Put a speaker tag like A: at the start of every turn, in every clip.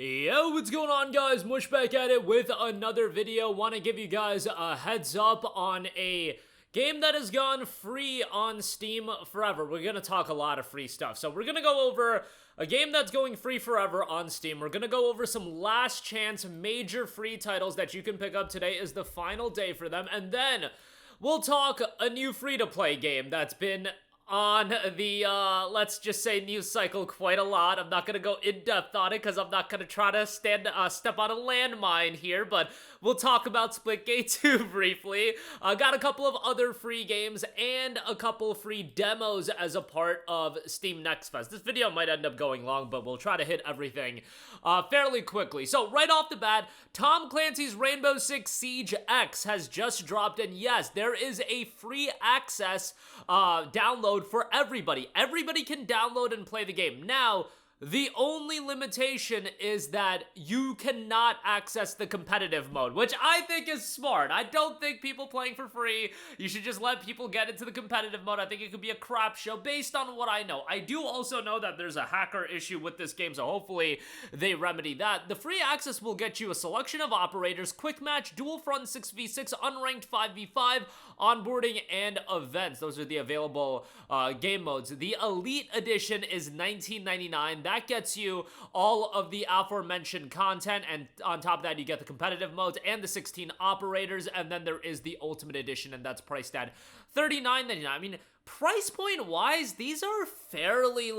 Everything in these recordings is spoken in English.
A: Yo, what's going on, guys? Mush back at it with another video. Want to give you guys a heads up on a game that has gone free on Steam forever. We're going to talk a lot of free stuff. So we're going to go over a game that's going free forever on Steam. We're going to go over some last chance major free titles that you can pick up. Today is the final day for them. And then we'll talk a new free-to-play game that's been on the, let's just say news cycle quite a lot. I'm not gonna go in-depth on it because I'm not gonna try to step on a landmine here, but we'll talk about Splitgate 2 briefly. Got a couple of other free games and a couple of free demos as a part of Steam Next Fest. This video might end up going long, but we'll try to hit everything fairly quickly. So right off the bat, Tom Clancy's Rainbow Six Siege X has just dropped, and yes, there is a free access download for everybody. Everybody can download and play the game. Now, the only limitation is that you cannot access the competitive mode, which I think is smart. I don't think people playing for free, you should just let people get into the competitive mode. I think it could be a crap show based on what I know. I do also know that there's a hacker issue with this game, so hopefully they remedy that. The free access will get you a selection of operators, quick match, dual front 6v6, unranked 5v5, onboarding, and events. Those are the available game modes. The Elite Edition is $19.99. That gets you all of the aforementioned content, and on top of that, you get the competitive modes and the 16 operators, and then there is the Ultimate Edition, and that's priced at $39.99. I mean, price point wise, these are fairly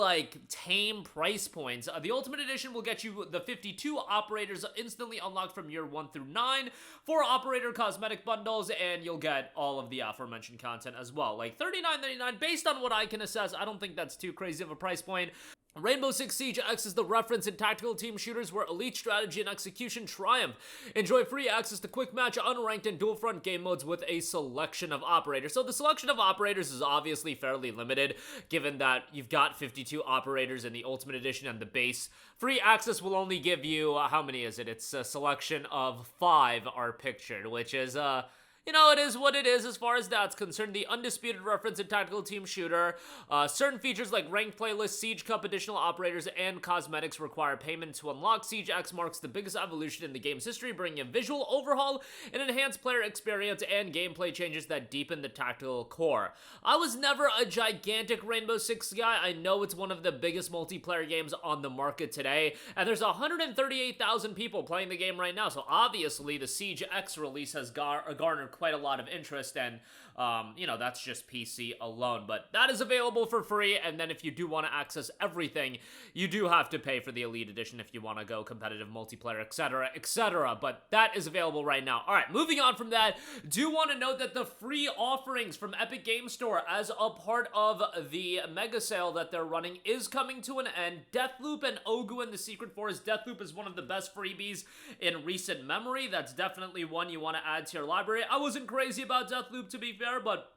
A: tame price points. The Ultimate Edition will get you the 52 operators instantly unlocked from year 1 through 9, 4 operator cosmetic bundles, and you'll get all of the aforementioned content as well. Like $39.99, based on what I can assess, I don't think that's too crazy of a price point. Rainbow Six Siege X is the reference in tactical team shooters where elite strategy and execution triumph. Enjoy free access to quick match, unranked, and dual front game modes with a selection of operators. So the selection of operators is obviously fairly limited, given that you've got 52 operators in the Ultimate Edition and the base. Free access will only give you, how many is it? It's a selection of 5 are pictured, which is, you know, it is what it is as far as that's concerned. The undisputed reference in tactical team shooter. Certain features like ranked playlists, Siege Cup, additional operators, and cosmetics require payment to unlock. Siege X marks the biggest evolution in the game's history, bringing a visual overhaul, an enhanced player experience, and gameplay changes that deepen the tactical core. I was never a gigantic Rainbow Six guy. I know it's one of the biggest multiplayer games on the market today, and there's 138,000 people playing the game right now, so obviously the Siege X release has garnered quite a lot of interest, and you know, that's just PC alone, but that is available for free. And then if you do want to access everything, you do have to pay for the Elite Edition if you want to go competitive multiplayer, etc., etc., but that is available right now. All right, moving on from that, do want to note that the free offerings from Epic Game Store as a part of the mega sale that they're running is coming to an end. Deathloop and Ogu and the Secret Forest. Deathloop is one of the best freebies in recent memory. That's definitely one you want to add to your library. I wasn't crazy about Deathloop, to be fair, but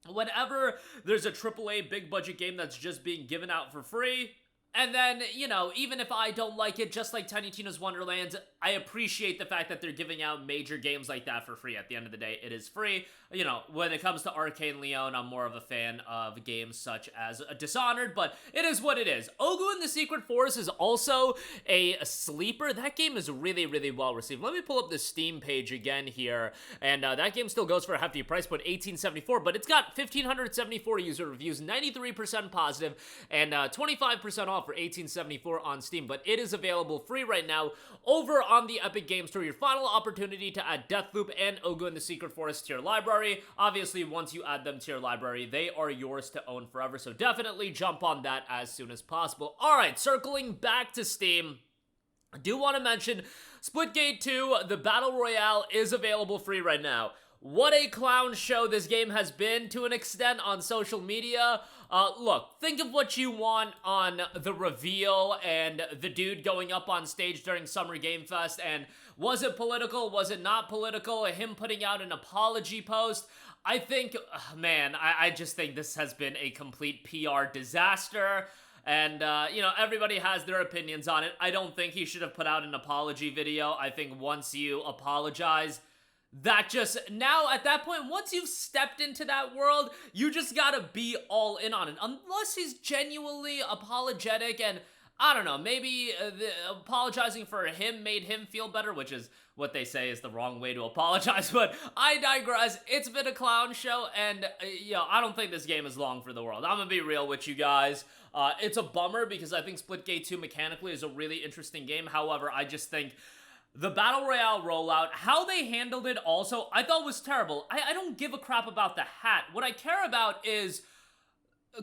A: whenever there's a AAA big budget game that's just being given out for free, and then, you know, even if I don't like it, just like Tiny Tina's Wonderlands, I appreciate the fact that they're giving out major games like that for free. At the end of the day, it is free. You know, when it comes to Arcane Leon, I'm more of a fan of games such as Dishonored, but it is what it is. Ogu and the Secret Forest is also a sleeper. That game is really, really well received. Let me pull up the Steam page again here, and that game still goes for a hefty price point, $18.74, but it's got 1,574 user reviews, 93% positive, and 25% off for $18.74 on Steam, but it is available free right now over on the Epic Game Store. Your final opportunity to add Deathloop and Ogu and the Secret Forest to your library. Obviously, once you add them to your library, they are yours to own forever, so definitely jump on that as soon as possible. All right, circling back to Steam, I do want to mention Splitgate 2, the Battle Royale, is available free right now. What a clown show this game has been to an extent on social media. Look, think of what you want on the reveal and the dude going up on stage during Summer Game Fest, and was it political, was it not political, him putting out an apology post. I think, man, I just think this has been a complete PR disaster. And, you know, everybody has their opinions on it. I don't think he should have put out an apology video. I think once you apologize, that just, now at that point, once you've stepped into that world, you just gotta be all in on it. Unless he's genuinely apologetic, and I don't know, maybe apologizing for him made him feel better, which is what they say is the wrong way to apologize, but I digress. It's been a clown show, and, I don't think this game is long for the world. I'm gonna be real with you guys. It's a bummer because I think Splitgate 2 mechanically is a really interesting game. However, I just think the Battle Royale rollout, how they handled it also, I thought was terrible. I don't give a crap about the hat. What I care about is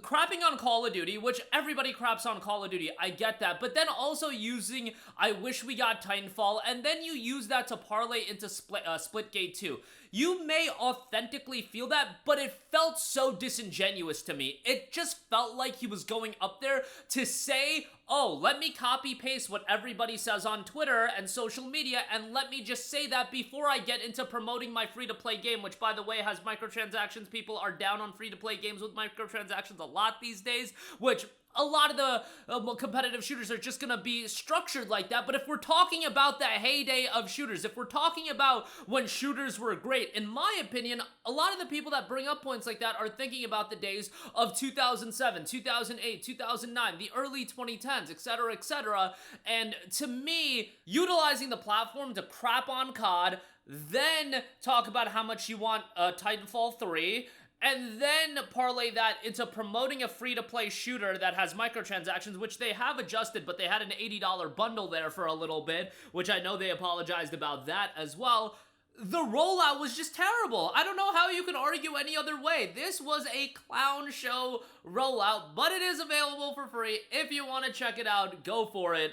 A: crapping on Call of Duty, which everybody craps on Call of Duty, I get that, but then also using I wish we got Titanfall, and then you use that to parlay into Splitgate 2. You may authentically feel that, but it felt so disingenuous to me. It just felt like he was going up there to say, oh, let me copy paste what everybody says on Twitter and social media, and let me just say that before I get into promoting my free-to-play game, which, by the way, has microtransactions. People are down on free-to-play games with microtransactions a lot these days, which a lot of the competitive shooters are just gonna be structured like that. But if we're talking about the heyday of shooters, if we're talking about when shooters were great, in my opinion, a lot of the people that bring up points like that are thinking about the days of 2007, 2008, 2009, the early 2010s, etc., etc. And to me, utilizing the platform to crap on COD, then talk about how much you want Titanfall 3, and then parlay that into promoting a free-to-play shooter that has microtransactions, which they have adjusted, but they had an $80 bundle there for a little bit, which I know they apologized about that as well. The rollout was just terrible. I don't know how you can argue any other way. This was a clown show rollout, but it is available for free. If you want to check it out, go for it.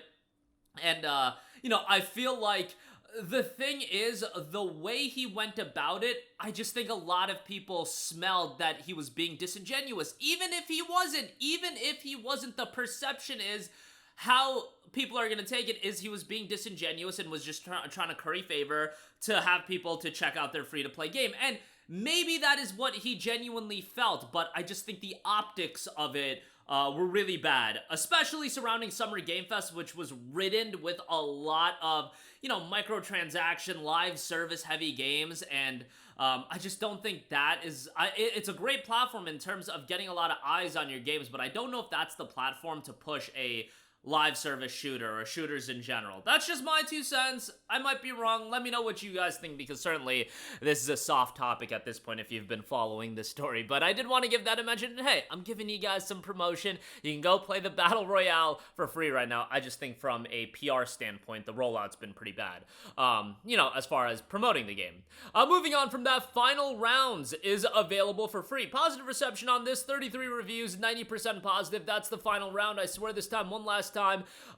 A: And, I feel like the thing is, the way he went about it, I just think a lot of people smelled that he was being disingenuous. Even if he wasn't, the perception is how people are going to take it is he was being disingenuous and was just trying to curry favor to have people to check out their free-to-play game. And maybe that is what he genuinely felt, but I just think the optics of it were really bad, especially surrounding Summer Game Fest, which was ridden with a lot of, microtransaction, live service heavy games, and I just don't think that is, it's a great platform in terms of getting a lot of eyes on your games, but I don't know if that's the platform to push a live service shooter or shooters in general. That's just my 2 cents. I might be wrong. Let me know what you guys think, because certainly this is a soft topic at this point if you've been following this story, but I did want to give that a mention. And hey, I'm giving you guys some promotion. You can go play the Battle Royale for free right now. I just think from a PR standpoint, the rollout's been pretty bad, as far as promoting the game. Moving on from that, Final Rounds is available for free. Positive reception on this, 33 reviews, 90% positive. That's the final round. I swear this time, one last time.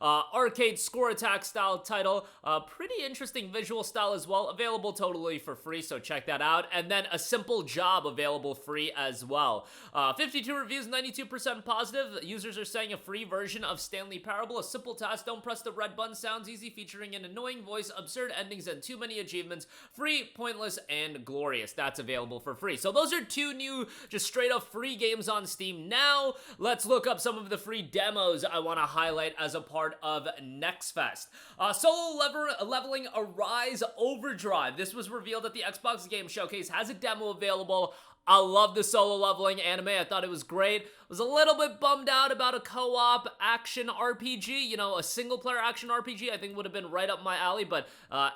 A: Arcade score attack style title. Pretty interesting visual style as well. Available totally for free, so check that out. And then A Simple Job available free as well. 52 reviews, 92% positive. Users are saying a free version of Stanley Parable. A simple task, don't press the red button, sounds easy, featuring an annoying voice, absurd endings, and too many achievements. Free, pointless, and glorious. That's available for free. So those are 2 new, just straight up free games on Steam. Now, let's look up some of the free demos I want to highlight as a part of Next Fest. Solo Leveling Arise Overdrive. This was revealed at the Xbox Game Showcase. Has a demo available. I love the solo leveling anime. I thought it was great. Was a little bit bummed out about a co-op action RPG. A single-player action RPG I think would have been right up my alley, but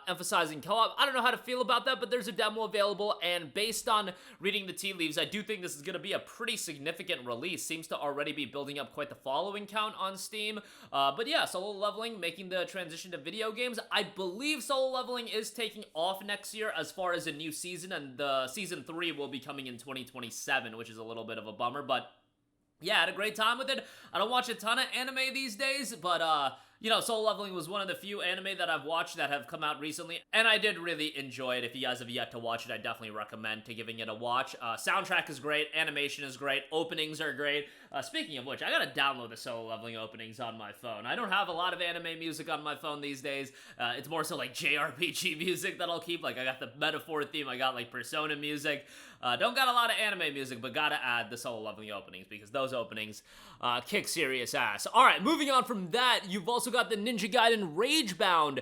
A: emphasizing co-op, I don't know how to feel about that, but there's a demo available, and based on reading the tea leaves, I do think this is going to be a pretty significant release. Seems to already be building up quite the following count on Steam. But yeah, solo leveling, making the transition to video games. I believe solo leveling is taking off next year as far as a new season, and the Season 3 will be coming in 2027, which is a little bit of a bummer, but yeah, I had a great time with it. I don't watch a ton of anime these days, but Solo Leveling was one of the few anime that I've watched that have come out recently, and I did really enjoy it. If you guys have yet to watch it, I definitely recommend giving it a watch. Soundtrack is great, animation is great, openings are great. Speaking of which, I gotta download the Solo Leveling openings on my phone. I don't have a lot of anime music on my phone these days. It's more so like JRPG music that I'll keep. Like, I got the Metaphor theme, I got like Persona music. Don't got a lot of anime music, but gotta add the Solo Leveling openings, because those openings kick serious ass. Alright, moving on from that, you've also got the Ninja Gaiden Ragebound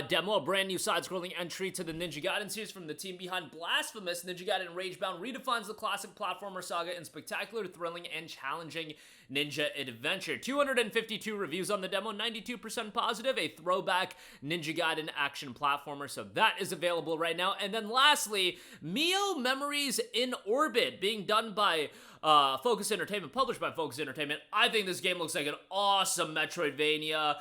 A: demo, a brand new side-scrolling entry to the Ninja Gaiden series from the team behind Blasphemous. Ninja Gaiden Ragebound redefines the classic platformer saga in spectacular, thrilling, and challenging Ninja Adventure. 252 reviews on the demo, 92% positive, a throwback Ninja Gaiden action platformer, so that is available right now. And then lastly, Mio Memories in Orbit, being done by Focus Entertainment, published by Focus Entertainment. I think this game looks like an awesome Metroidvania.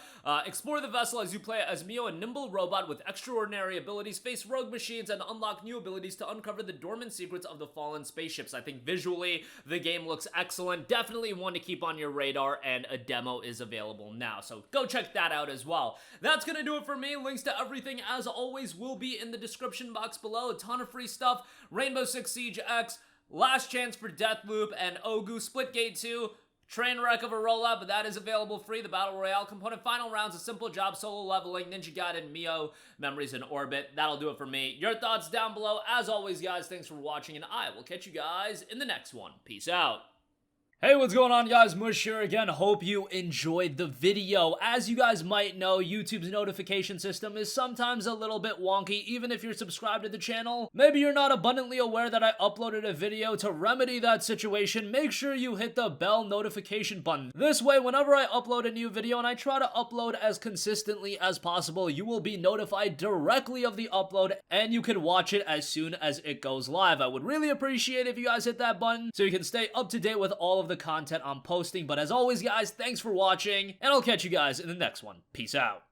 A: Explore the vessel as you play as Mio, a nimble robot with extraordinary abilities, face rogue machines, and unlock new abilities to uncover the dormant secrets of the fallen spaceships. I think visually, the game looks excellent. Definitely one to keep on your radar, and a demo is available now, so go check that out as well. That's gonna do it for me. Links to everything, as always, will be in the description box below. A ton of free stuff. Rainbow Six Siege X, Last Chance for Deathloop, and Ogu, Splitgate 2, train wreck of a rollout, but that is available free. The Battle Royale component, final rounds, a simple job, solo leveling, Ninja Gaiden, Mio, Memories in Orbit. That'll do it for me. Your thoughts down below. As always, guys, thanks for watching, and I will catch you guys in the next one. Peace out. Hey, what's going on, guys? Mush here again. Hope you enjoyed the video. As you guys might know, YouTube's notification system is sometimes a little bit wonky, even if you're subscribed to the channel. Maybe you're not abundantly aware that I uploaded a video. To remedy that situation, make sure you hit the bell notification button. This way, whenever I upload a new video, and I try to upload as consistently as possible, you will be notified directly of the upload, and you can watch it as soon as it goes live. I would really appreciate if you guys hit that button so you can stay up to date with all of the content I'm posting. But as always, guys, thanks for watching, and I'll catch you guys in the next one. Peace out.